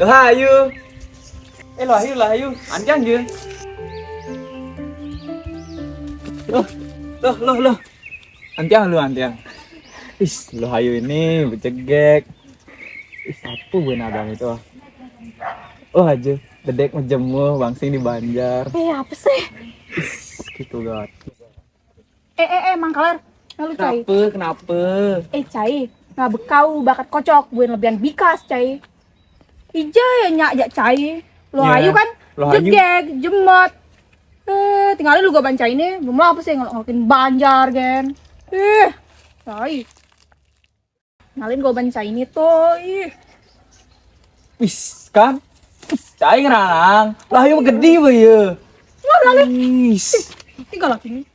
Hayu. Hayu. Anjang je. Loh. Anjang. Hayu ini becegek. Apa bener abang itu? Aja. Dedek menjemur bangsing di Banjar. Apa sih? Gitu gat. Mang Kaler. Lu cai. Kenapa? Cai. Nggak bekau bakat kocok. Buin lebihan bikas cai. Ija ya nyak cai. Lo Hayu kan jegek, jemot. Tinggalin lu gak banca ini. Belum apa sih ngelakuin Banjar gen. Cai. Ngalin gua banca ini tuh. Wis kan? Cai ngerang. Hayu gede ba ya? Nggak lagi. Tinggal lagi nih.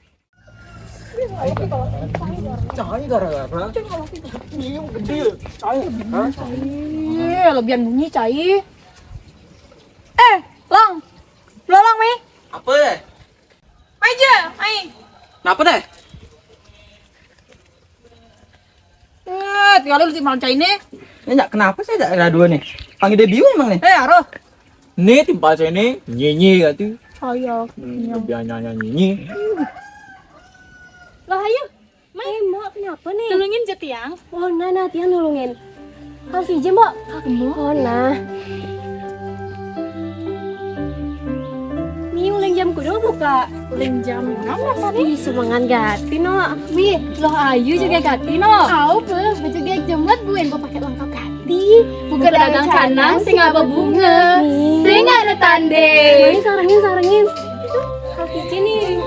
Cai gara-gara. Ini gede. Cai. Lebihan bunyi cai. Lang. Belolang Mi. Apa deh? Aja, Kenapa deh? Tinggal lu timbal cai ini. Kenapa saya ada dua nih? Panggil debut emang nih? Aroh. Nih timpal saya ini nyanyi gitu. Saya. Biar nyanyi. Lah Hayu, Mak kenapa nih? Tolongin je tiang. Oh nah tiang nulungin. Kang Fiji Mbak. Oh nah. Mi ulang jam kudu buka. Ulang jam 6 nih. Semangat gati no. Mi, lo Ayu juga gati no. Baju gak jemut buin gua pakai lengkap gati. Bukan dagang canang sing aba bunga. Sing ada tande. Mari sarangin. Kang Fiji nih.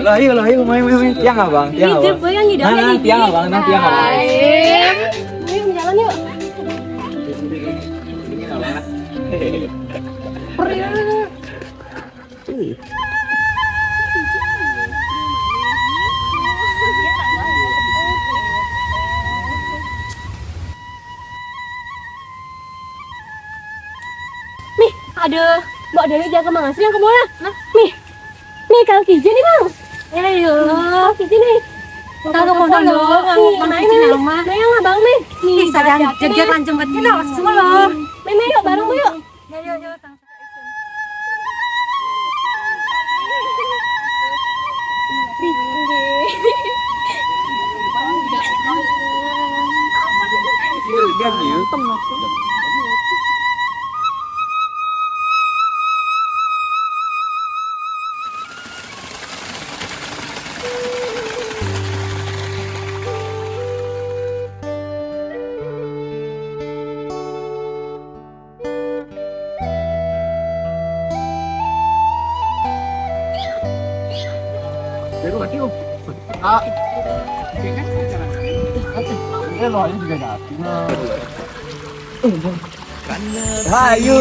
Hayu, main. Tiang abang. Ini boy yang hidangnya di. Tiang abang. Ayo jalan yuk. Nih, ada Mbak Dewi jaga mangasih yang kemana? Nih kalau Kiji nih bang. Ayo, Kiji nih. Kalau mau dong, Mana ini mah? Nah yang abang nih. Nih, sadang jeger lanceng banget no, semua lo. Meme yuk bareng yuk. Hayu,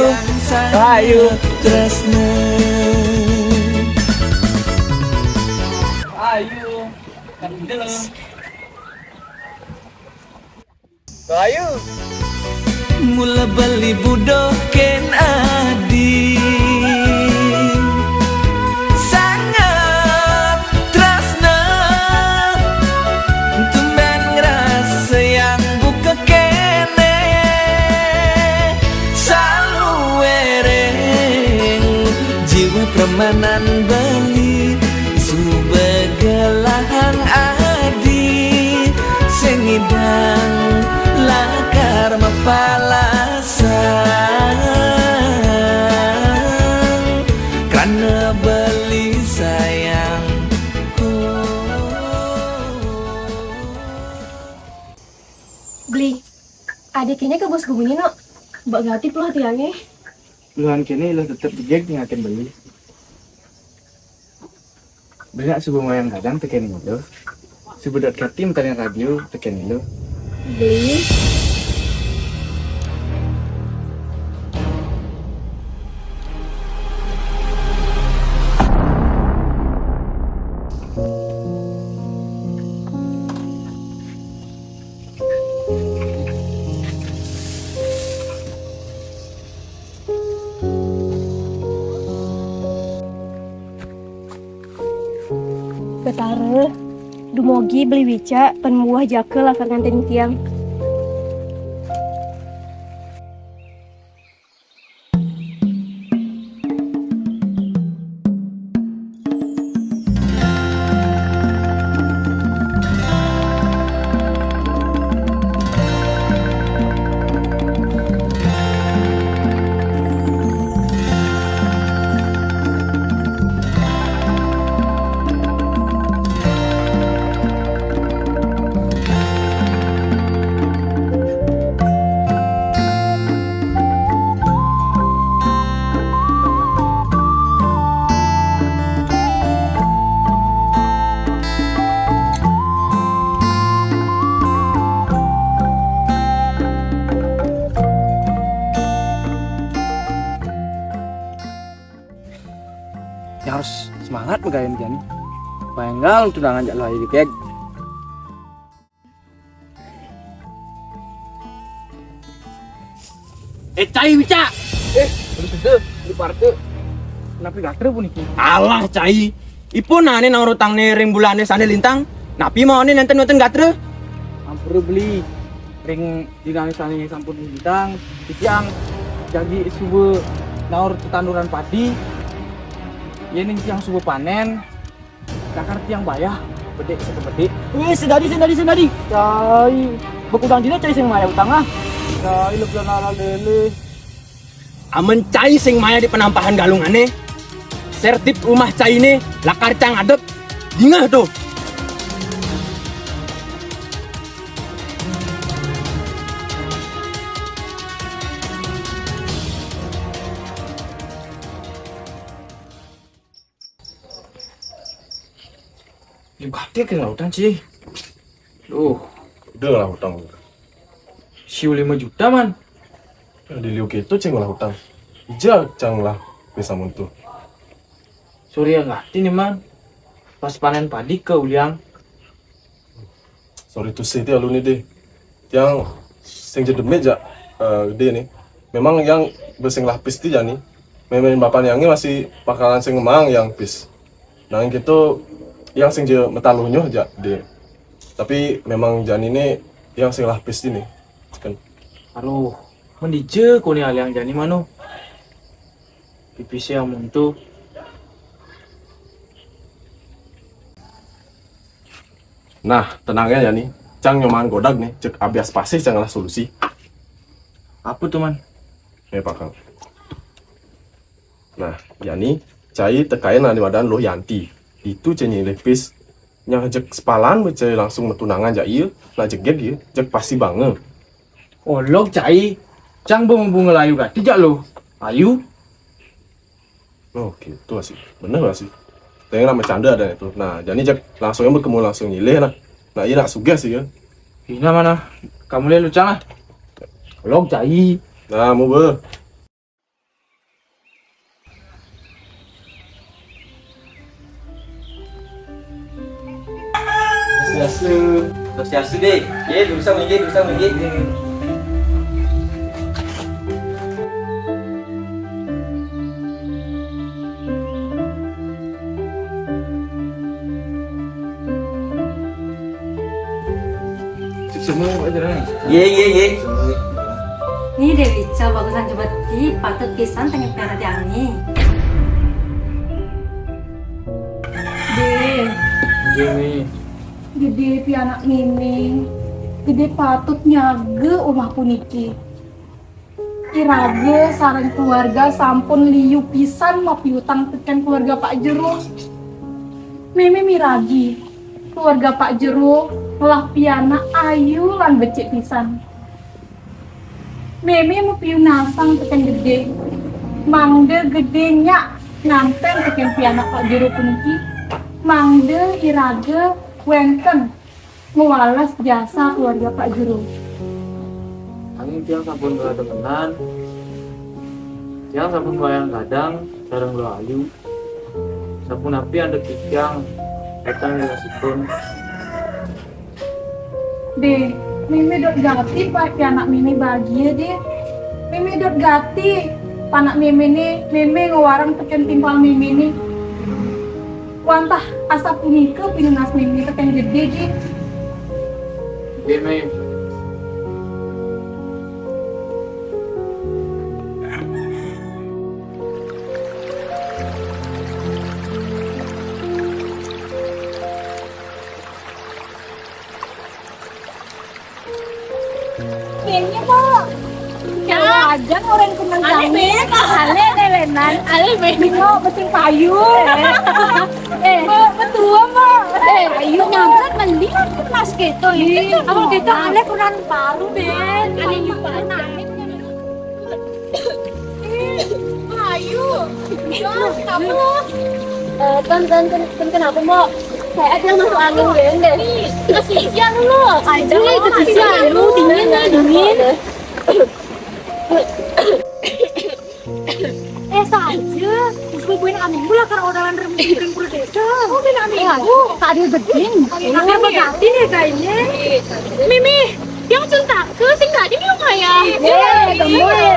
tresno. Hayu, kan dulu. Hayu. Mula beli budoken adi. Sangat tresno. Tumben ngerasa yang buka kene. Jiwa permanen beli subegelahan adi sengidang lakar mapalasang karena beli sayang. Beli. Adiknya ke bos gue no. Mbak Gati pula tiangnya. Luhan kini lo tetap jek ngakin beli. Banyak subuh yang kadang tekan itu. Sebudat katim tanya radio tekan itu. Beli. Ketare, dumogi beli wica, pen buah jake lakar ngantin tiang. yang harus semangat megayan Jani. Bayangkan tunangan jak lo aja dikek. Cai bica. Sudah, di parte. Kenapa gak keren pun iki? Alah cai. Ipun ane nang rutang nih ring bulane sane lintang. Napi mau nih nonton gatre. Ampun beli ring dinamisane sampun bintang tiang jadi subuh naur tetanduran padi ya ning tiang subuh panen dakar tiang bayah bedek bedek Sedadi. cai bekudang dina cai sing maya utang ah cai lebih nara lele Amen cai sing maya di penampahan galungane. Sertip rumah cai ini lakar cang adep. Dingah tuh. gede ke lautan sih Udah lah hutang. siu 5 juta man Di liu itu ceng lah hutang. Ija cang lah bisa muntu. Surya ngerti nih man pas panen padi ke uliang Sorry to say dia lu nih deh. Yang sing jadi meja gede nih. Memang yang bersing lapis ti jani. Memang bapak yang ini masih bakalan sing emang yang pis. Nah yang gitu yang sing je metaluhnya aja deh. Tapi memang jani ini yang sing lapis ini. Kan. aduh mendije kau nih aliang jani mano pipisnya muntu Nah tenangnya ya nih. Cang nyoman godag nih. Cek abias pasti cang lah solusi. apa tuh man Pak Kang. Nah, yani cai tekain di badan lo yanti. Itu ceni lepis yang jek sepalan cai langsung metunangan jai, nah jek geg jek pasti banget. olok cai cang bunga layu gak tidak lo ayu Oh, gitu sih. Bener gak sih? Tapi nama canda ada itu. Nah, jadi jek langsungnya berkemu langsung nyileh nah. Nah, iya nak suges sih ya. Ina mana kamu lihat lu cang ah olok cai Nah, mau be. Sosiasu deh. Ye, dursang lagi. semua aja nih Ye. Nih Dewi, coba bagusan coba di patut pisan pengen piara tiangi. Deh, gini gede pianak mimi, gede patut nyage omah puniki. Irage sarang keluarga sampun liu pisan mau piutang teken keluarga Pak Jero. Mimi miragi keluarga Pak Jero lah piana ayu lan becik pisan. Mimi mau piunasang teken gede, mangde gedenya nanten teken piana Pak Jero puniki. Mangde irage wenten ngewalas jasa keluarga Pak Jero. angin tiang sampun gak temenan tiang sampun bayang kadang sareng lo ayu sampun api ada tiang etang dilasipun Deh, Mimi dot gati pak anak Mimi bahagia deh. Mimi dot gati panak Mimi nih, Mimi ngewarang teken timpal Mimi nih. Wantah asap punika pinunas Mimi teken gede deh. gini Kayaknya pak. Ya, aja orang kemana kami. Ale lenan, ale Mimi beting payu. Betul pak. Ayo nyamperin mending mas gitu ini. Aku gitu ale kurang paru Ben. Ale juga Ayu. Kamu. Kan kenapa mau? Saya ada masuk angin Ben deh. Kesisian lu. Aja kesisian lu dingin nih dingin. saja. Sepupuin aminggu lah karena orang ring pura desa. Oh, bina aminggu. Tak ada geding. Akhir berganti nih kayaknya. Mimi, yang cinta ke sing tadi nih kaya. Gemoy.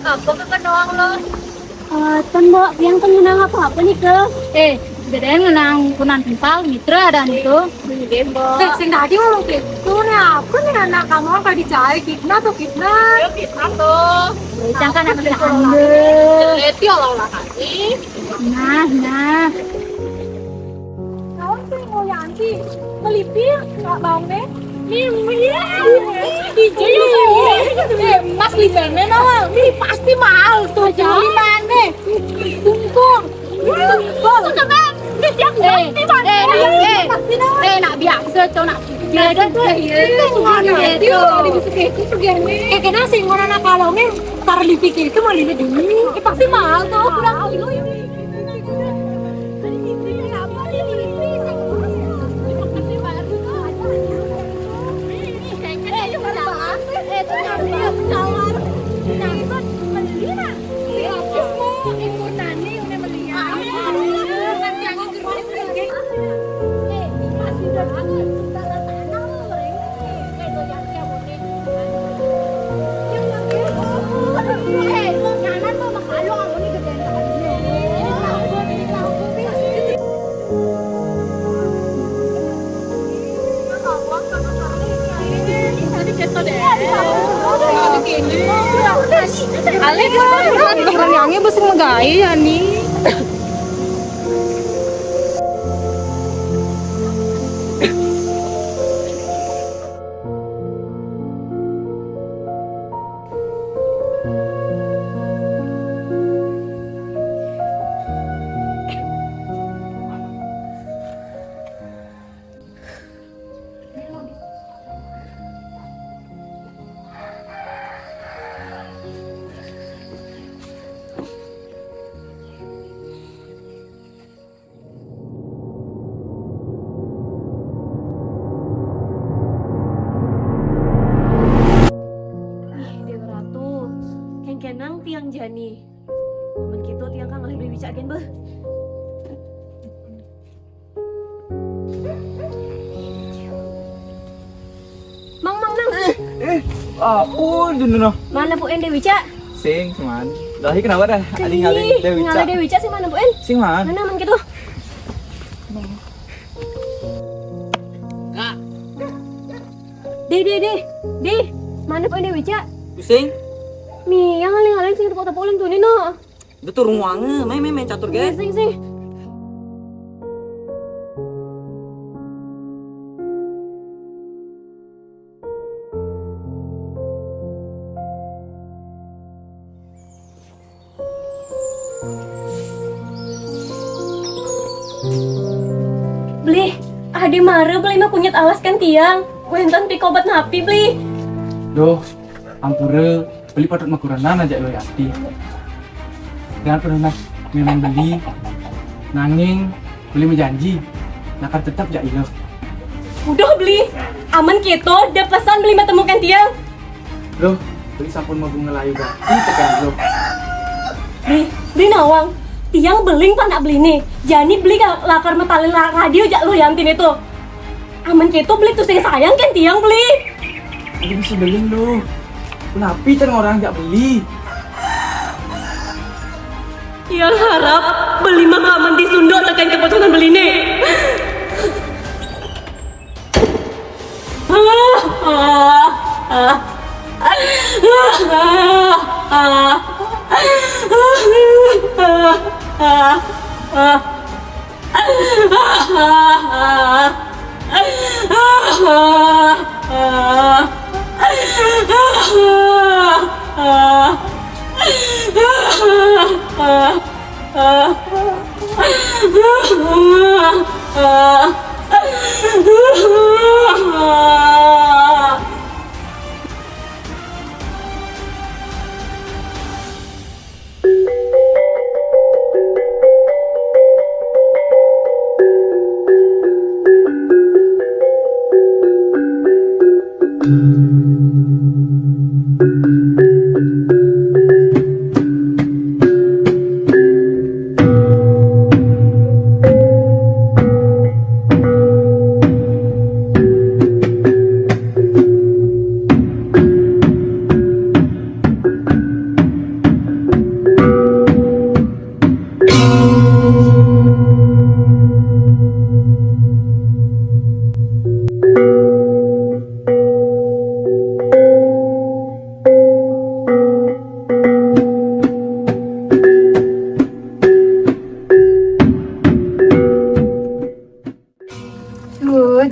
Apa ke doang lo? Mbak, yang kenang apa nih ke? Bedain ngenang kunan kental mitra dan itu. Sing tadi ngomong gitu nih apa nih anak kamu apa dicari kitna tuh kitna? Kitna tuh. Jangan anak kamu. Leti olah kali. Nah. Kawan sih mau yanti melipir nggak baunya? Mas libannya nawal, ini pasti mahal tuh. Libannya, tungkong. Nak biasa tuh nak. Kena sih orang nak kalau nih taruh di pikir itu malah ini dulu. Pasti mahal tuh. Pulang kilo ya. Ale kan orangnya besar megaya ya nih. Kenang tiang jani. Men gitu tiang kang lebih bicak gen beh. Mang. Apun junno. Mana Bu En Dewi Cak? Sing man. Dahi kenapa dah? Aling-aling Dewi Cak. Dewi Cak sih mana Bu En? Sing man. Mana men gitu? Di. Mana Bu En Dewi Cak? Pusing. Mi, yang aling-aling sing tepuk-tepuk tuh Nino. Itu turun wange, main catur guys. Sing. Beli, ade mare beli mah kunyit alas kan tiang. Kuentan pikobat napi beli. Doh, ampure beli patut makuranan aja lo yati. Jangan pernah memang beli, nanging beli menjanji, nakar tetap jak ilo. Udah beli, aman gitu, udah pesan beli mah temukan tiang. Loh, beli sampun mau ngelayu ganti tekan lo. Beli nawang, tiang beling pak nak beli nih. Jani beli lakar metalin radio jak lo yantin itu. Aman gitu beli tuh sayang kan tiang beli. Aku bisa beli lo. Kenapa kan orang jak beli? Yang harap beli mah aman disunduk tekan keputusan beli nih.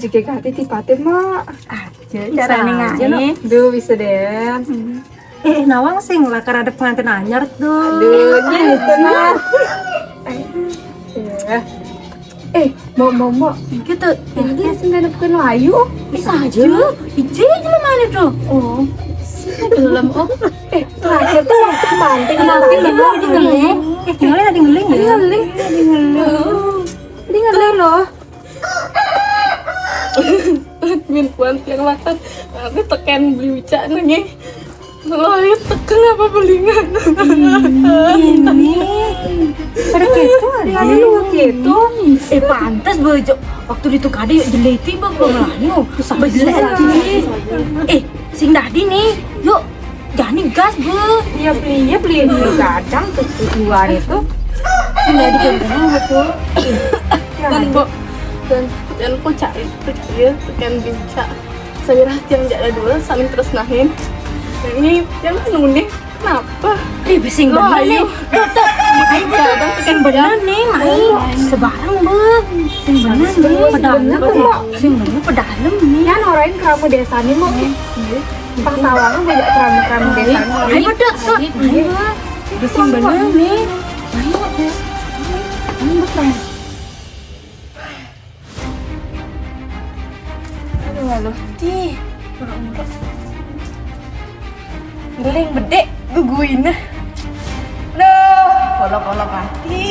Jika hati tipatin mak Aja caranya aja, ngai duh bisa deh nawang sing lakar ada pengantin anyar tuh. duh gitu nah mau Gitu. ini sih nggak bukan layu Bisa aja. Ije aja lah mana tuh. Oh. Belum oh. terakhir tuh waktu kemanting Tinggalnya ada ngeling ya. ngeling loh min puan yang makan tapi tekan beli ucap nanya lo lihat tekan apa belingan Ini. Pada gitu ada lu gitu Pantas bejo. Waktu di tukade yuk jeliti bang belum lanyu. Bejeleti. Sing dadi nih. Yuk. Jangan gas be. ya beli kadang tuh tujuan itu Sing dadi kan betul. dan aku cari dia tekan bisa saya yang jalan dua saling terus nahin ini yang nih kenapa Sing bener nih. Tuh. Ayo tekan bener nih. Sebarang be. Sing bener nih. Pedalem. Sing bener pedalem nih. kan orang kamu desa nih mau pas tawangan banyak keramu desa Ayo dek. Ayo. Sing bener nih. Aduh, di geling bedek guguin Duh, kolok-kolok hati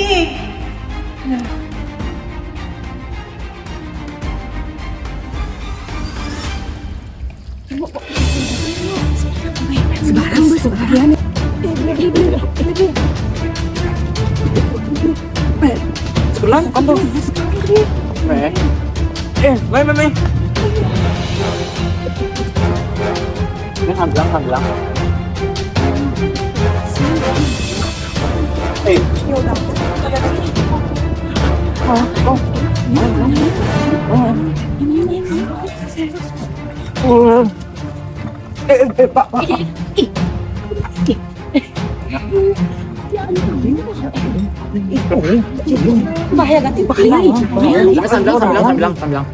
Sebarang. Sebelah kamu. Mei. Ini hamlang. Pak. Bahaya ganti bahaya. Sambilang.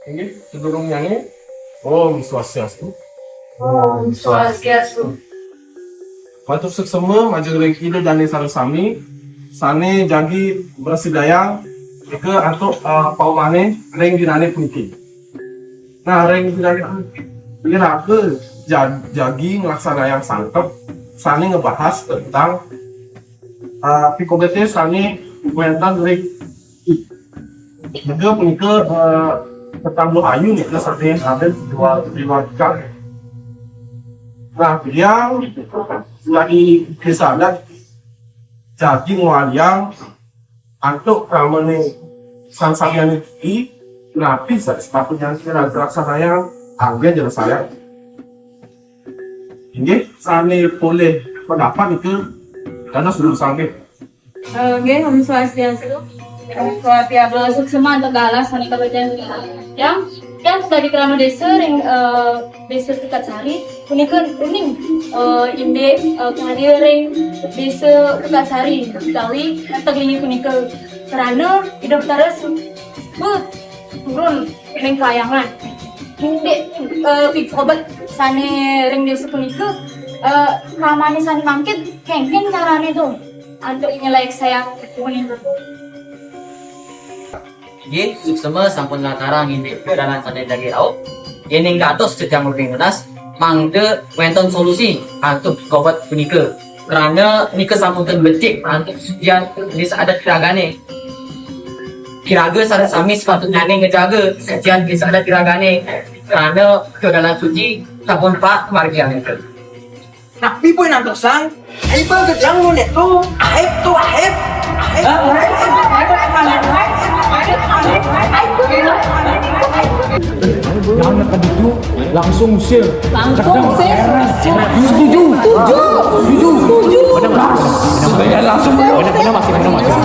Ini sebelum nyanyi, Om Swastiastu. Om Swastiastu. Matur seksema maju ring ide dan sareng sami. Sane jagi bersidaya ke antuk paumane ring dinane puniki. Nah, ring dinane kira ke jagi ngelaksana yang sangkep. Sane ngebahas tentang pikobete sane kuentan ring juga punika tentang Ayu nih, seperti ada dua kali. Nah, beliau lagi kesana jadi wayang untuk ramene sansamian ini napi sepatunya kira laksana yang anggen jelas saya. Ini sane boleh pendapat itu karena sudah sampai. Nggih, Om Swastiastu. Suksema untuk galas sani kabajan yang sudah di kerama desa ring desa Tekat Sari punikeun uning inde kehadiran ring desa Tekat Sari Betawi tegelingi punikeun karena hidup terus turun ring kayangan inde pikobat sane ring desa punikeun ramane sani mangkit kengken carane tuh untuk nyelek sayang punikeun Suksema sampun latarang indi dalan sane dagi raup. Yening gatos sedang lebih ngenas. mangde wonten solusi untuk gobat punika. Karena nika sampun terbecik untuk sujian bisa ada kiragane. Kiraga sada sami sepatutnya ngejaga sujian bisa ada kiragane. Karena kedalam suci sampun pak kemargian itu. Tapi pun nantok sang, aib gedang lu nek tuh, aib tuh aib. Jangan nekan itu, langsung sih. Setuju. Ya langsung. Benar masih.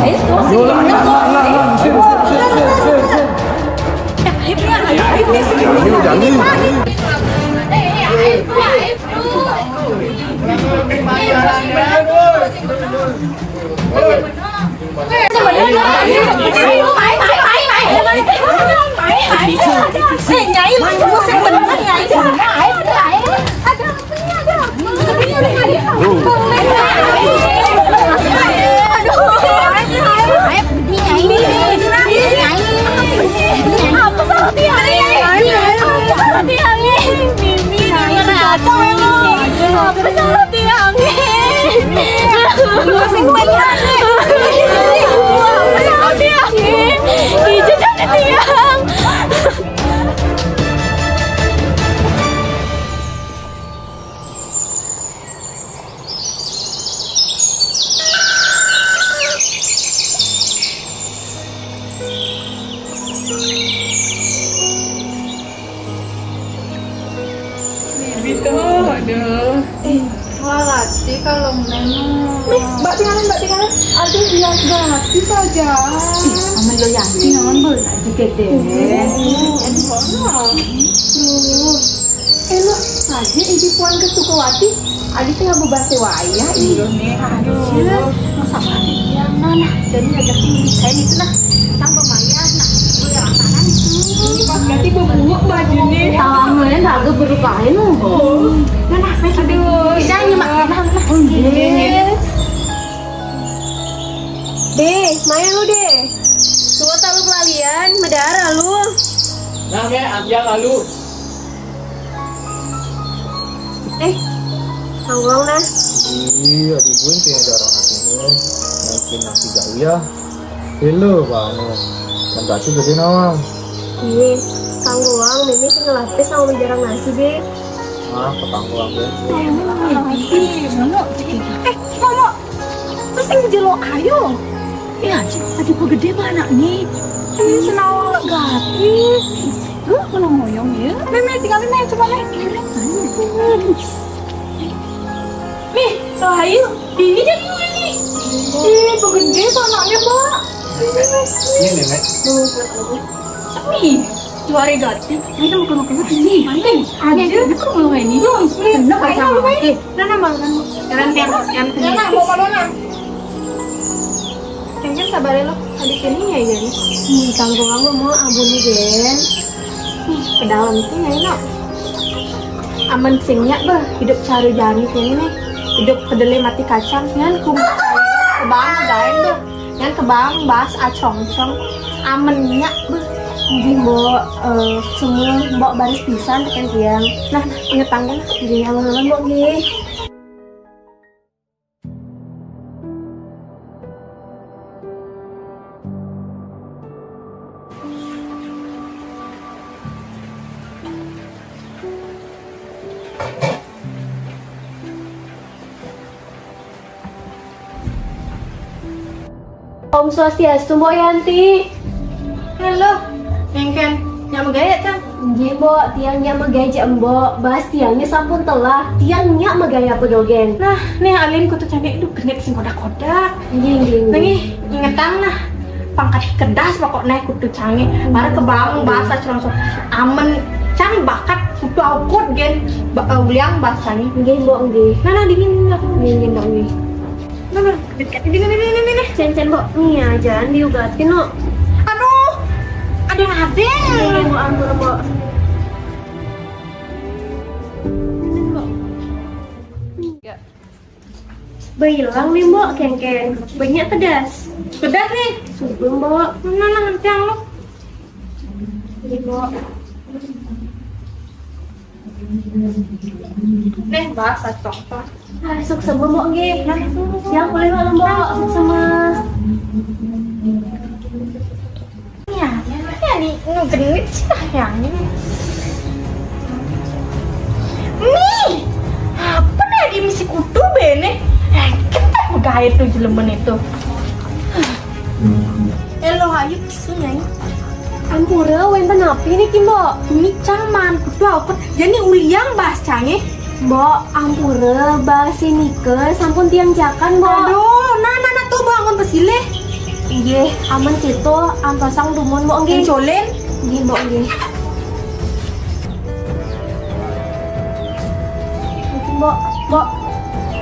Mbak tinggalin. Aduh, biar gratis saja. Aman lo yakin aman ber juga deh. Enak aja ibu puan ke Sukawati. Adik tengah bebahasa wayah ini. Aduh, Masa mati yang mana? Jadi ngajakin kayak itu nah. Sang pemayan nah. Gue yang kanan itu. pas ganti bubuk baju nih. Tangannya agak berupain loh. Nah, aduh. Bisa nyimak. Deh, main lu deh. Tua tahu pelalian, medara lu. Nah, ya lalu. Tanggung nah. Iya, dibunting darah hatinya. Mungkin masih jauh ya. Hello, bangun. Kan berarti gede nawang. Iya, tanggung Mimi sih ngelapis sama menjarang nasi deh. Ketangguang ya. Mama, terus yang jelo ayo. Ya, tadi gede mana nih? Ini senawang gati. Kalau ngoyong ya. Mimi tinggalin aja coba nih. Nih, Sohayu, ini jadi ini. Ih, gede anaknya, Pak. Ini nenek. Nih, juara gati. Kita mau ke sini. Manting. Aja. Kita mau main ini. Benar sama. Nana makan. Yang Nana mau mana? Kan sabar lo. Adik ini ya jadi. Tanggung aku mau abun nih, Gen. Ke dalam sih enak. Aman singnya bah hidup cari jani kayaknya nih. Hidup kedelai mati kacang kan kebang gaen tuh kan kebang bas acong-cong amennya beuh mungkin mbok semua mbok baris pisan tekan tiang nah inget tanggal jadi aman-aman mbok nggih. Om Swastiastu Mbok Yanti. Halo Engken yang megaya can Nggih Mbok, tiangnya megaya Mbok. Bahas tiangnya sampun telah. Tiangnya megaya pedogen. nah nih alin kutu cantik itu genit sing kodak-kodak Nggih. nih ingetang nah pangkat kedas pokok naik kutu canggih para kebang bahasa celosok amen canggih bakat kutu aukut gen uliang bahasanya Nggih Mbok nggih. nah dingin lah Nggih dong nggih. nah ini Cen-cen Mbok nih aja diugatin no. aduh ada yang Nggih Mbok ampun Mbok. Bilang nih Mbok kengkeng. Banyak pedas. pedas nih Subur Mbok. nah nanti yang lo Nggih Mbok. Nih, Mbak, satu. Masuk sama mbok nggih. Yang boleh malam mbok sama. Ya nih, genit sih yang ini. Nih, apa nih di misi kutu bene? Kita gaya tuh jelemen itu. Elo ayo kesunya. Ampura wenten api nih ki mbok. Ini caman kutu apa? Jadi uliang bahasanya. Mbok ampura bahasa nike sampun tiang jakan mbok. Aduh, nah tuh bangun pesile. Nggih, aman gitu ampasang dumun mbok nggih. Colen. Nggih mbok nggih. Mbok,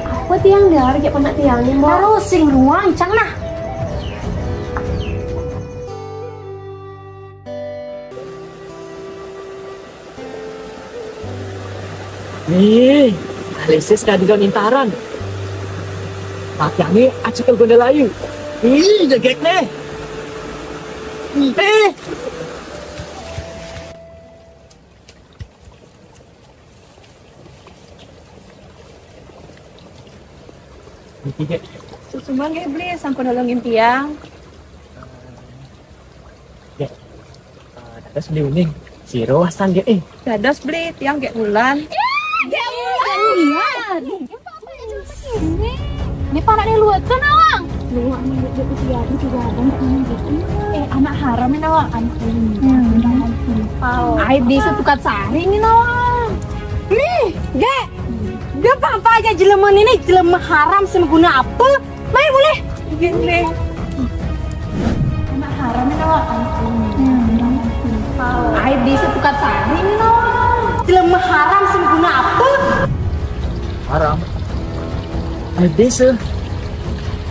apa tiang dar kayak pernah tiang nih mbok? Terus sing ruang cang nah. Nih, Alexis ka digaw intaran. Pakya ni acikal gonda layu. Ih, jagek nih. Cuma nggak beli sampai nolongin tiang. Dadas beli uning. Si Roasan dia Dadas beli tiang kayak bulan. Ini panaknya luat kan awang? Luat nih luat juga ada gitu. Anak haram ini awang anak ini. Aib bisa tukat sari ini nawang. Nih, gak apa-apa aja jeleman ini jelema haram semeguna apa? Baik boleh. Gini. Anak haram ini awang anak ini. Aib bisa tukat sari ini nawang. Jelema haram semeguna apa? haram. Desa.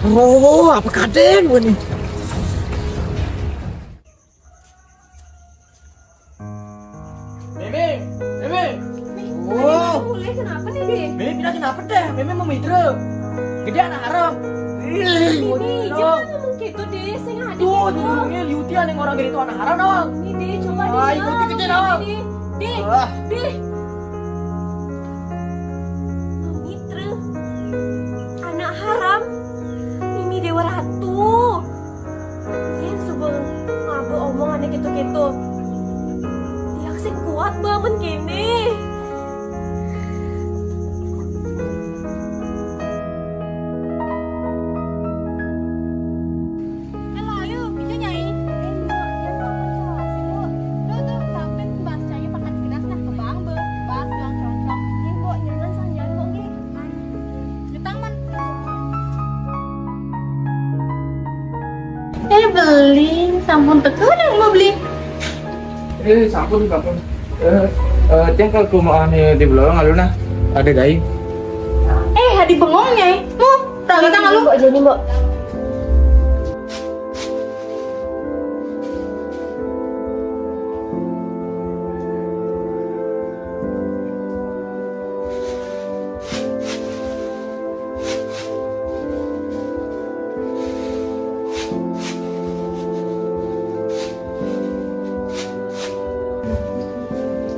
Oh, apa kaden gue nih? Meme. Oh, Boleh kenapa nih, Bi? Meme pindah kenapa deh? Meme mau mitra. Gede anak haram. Ini jangan ngomong gitu deh, saya nggak ada Tuh, gitu. dihubungin Liutian yang orang gede itu anak haram dong. Ini coba Ah, ikuti kecil dong. Deh, Wah. deh. Mitra, anak haram, Mimi Dewa Ratu. Yang sebel ngabu omongannya gitu-gitu. Yang sih kuat banget gini. Halo, ayo, bisa nyai. Beli, sampun teko yang mau beli. Sampun. Tiang kalau kumaan di belakang aluna ada gai. Hadi bengong nyai. Mu, tak kita ngalu. Mbok jadi mbok.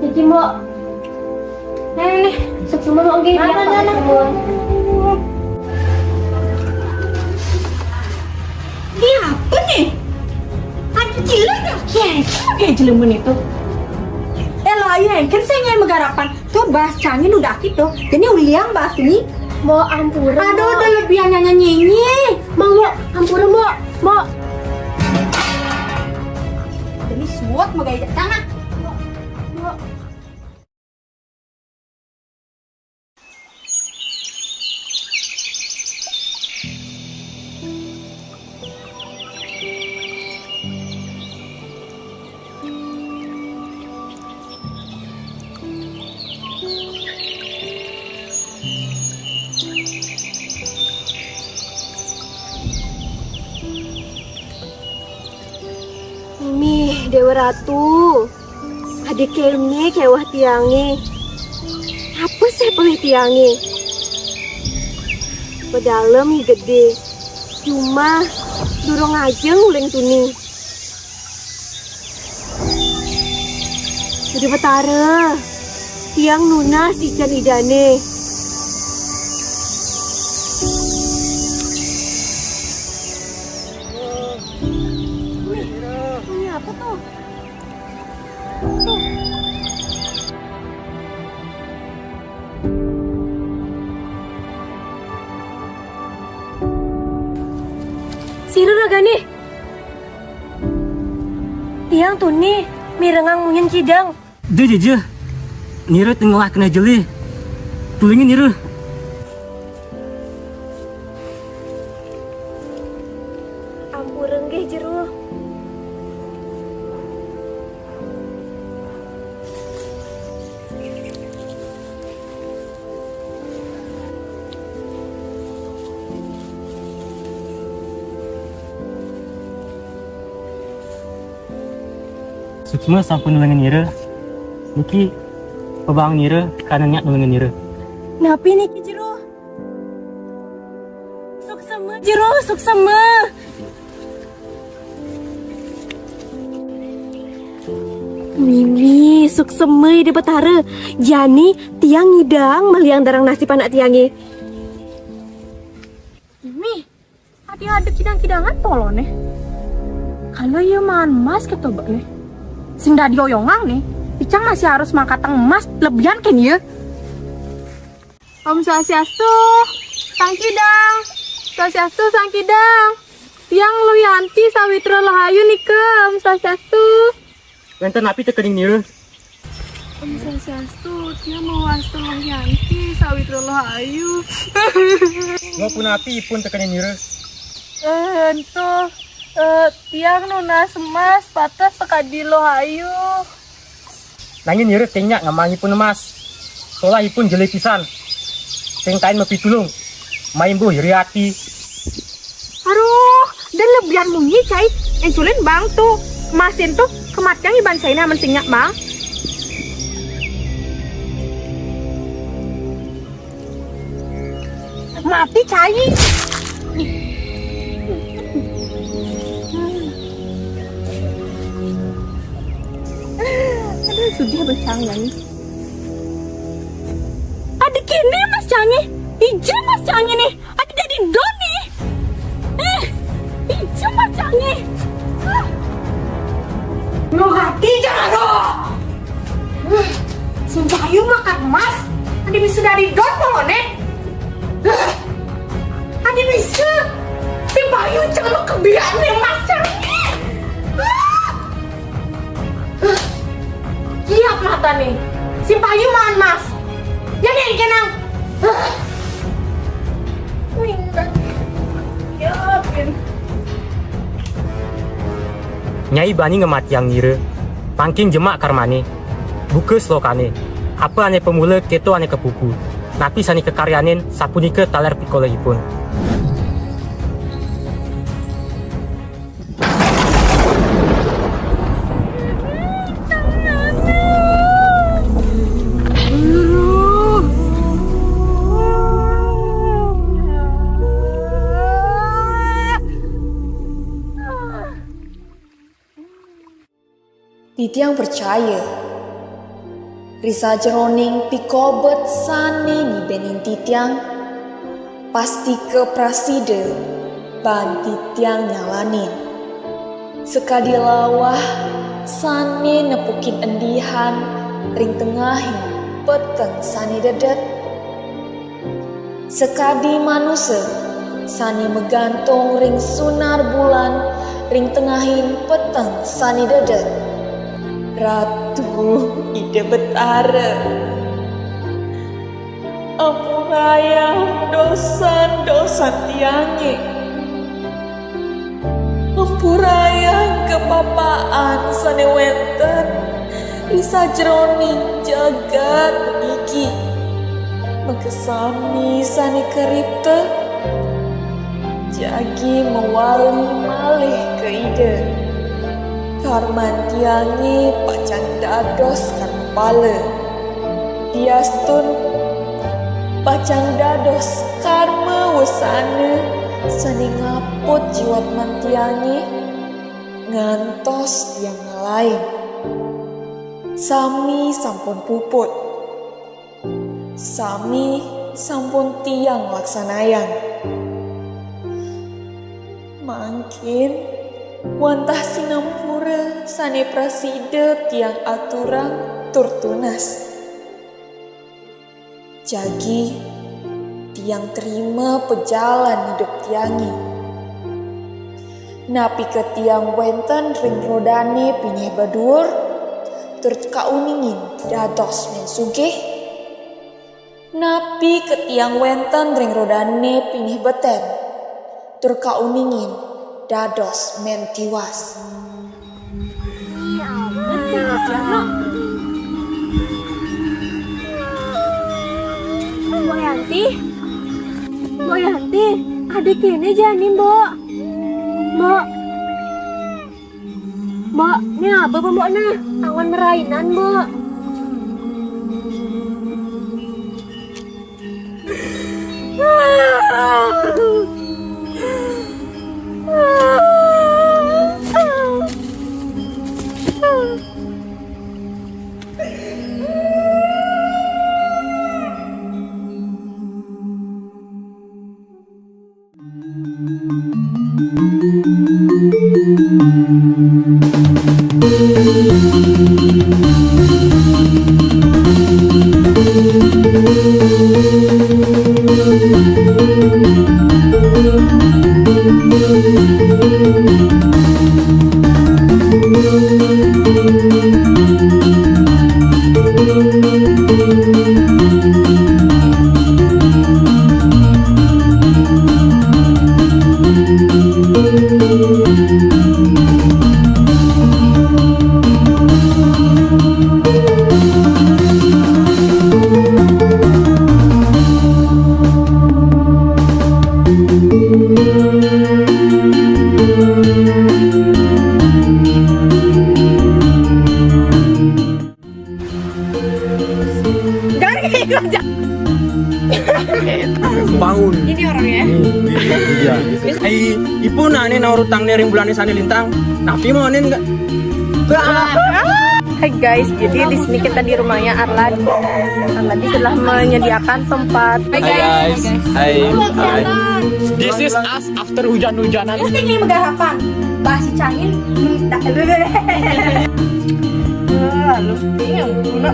Jadi mbok. Nih, semua mbok nggih. Ini apa nih? Ada cilik ya? Kayak jelemen itu. Ayo, kan saya nyai megarapan. Tuh bahas cangin udah gitu. Jadi uliang bahas ini. Mbok ampura. Aduh, udah lebih nyanyi. Mau mbok ampura mbok. Mbok. Jadi suat mau gaya tangan. Mimi Dewa Ratu. Adik kene kewah tiange. Apa sih pelih tiange? Pedalem gede. Cuma durung ajeng uleng tuni. Jadi betara. tiang nuna si Jan idane. Ini apa tuh? Siru ragane. Tiang tuh nih, mirengang munyan kidang. Dia je. Nira tengah kena jeli. Tulingin Nira. Ampureng ge jero. Suksma sampun nulungin Nira. Niki pebang Nira karena nyak nulungin Nira. Napi nih ki jero? Suksama jero, suksama. Mimi, suksama de betara. Jani tiang ngidang meliang darang nasib anak tiangi. Mi, ada kidang-kidangan tolong nih. Kalau ya man mas ketobak nih. Sing dah dioyongang nih. Icang masih harus mangkatang emas lebihan kan ya? Om Swastiastu, Sang Kidang. Swastiastu, Sang Kidang. Tiang Luyanti Sawitra Lahayu nih ke Om Swastiastu. Wenten api tekening Nira. Om Swastiastu, tiang mewastu Luyanti Sawitra Lahayu. Ngapun api pun tekening Nira. Entuh, tiang nuna semas patas sekadi Lahayu. Nangin Nira tingnya ngamangi pun emas. Solah ipun jeli pisan. Sing kain mepi tulung. Main bu hati. Aduh, dan lebihan mungi cai. Insulin bang tuh. Masin tuh kematian iban saya naman singnya bang. Mati cai. Aduh, sudah bercangga nih. Adik kini mas canggih. Ijo mas canggih nih. Adik dari Doni. Ijo mas canggih. Nuhati jangan. Sumbayu makan emas. Adik bisa dari Don loh nih. Adik bisa. Si Bayu jangan kebiasaan nih mas canggih. Kiap mata nih. Si Bayu makan mas. Yang yang kenang. Nyai bani ngemati yang Nira. Pangking jemak karmane. Buka slokane. Apa ane pemula keto ane kepuku. Napi sani kekaryanin sapunika taler pikolehipun. Titiang percaya Risa jeroning pikobet sane ni bening titiang pasti ke praside ban titiang nyalanin sekadi lawah sane nepukin endihan ring tengahin peteng sane dedet sekadi manusia sane megantung ring sunar bulan ring tengahin peteng sane dedet Ratu ide betara Ampuraya dosan-dosan tiangi Ampuraya kepapaan sane wenten Bisa jeroning jagat niki Mengesami sane keripte Jagi mewali malih ke ide Karman tiangi pacan dados karma pala Diastun pacan dados karma wasana Sani ngaput jiwat mantiangi Ngantos tiang lain Sami sampun puput Sami sampun tiang laksanayang. Mangkin wantah sinampura sane praside tiang aturang tur tunas. Jagi tiang terima pejalan hidup tiangi. Napi ke tiang wenten ring rodane pinyeh badur, tur kauningin dados men sugih. Napi ke tiang wenten ring rodane pinyeh beten, tur kauningin dados men tiwas. Mbok Yanti, adik ini jani mbok. Mbok, ini apa mbok nah? Awan merainan mbok. Bangun. Ini orangnya. Iya. Ai ibu nane naurutang ring bulan sane lintang. Napi mau ane enggak? Hai guys, jadi di sini kita di rumahnya Arladi. Arladi telah menyediakan tempat. Hai guys. Hai. This is us after hujan-hujanan. Ini tinggi megarapan. Bahasa cahil. Lalu yang guna.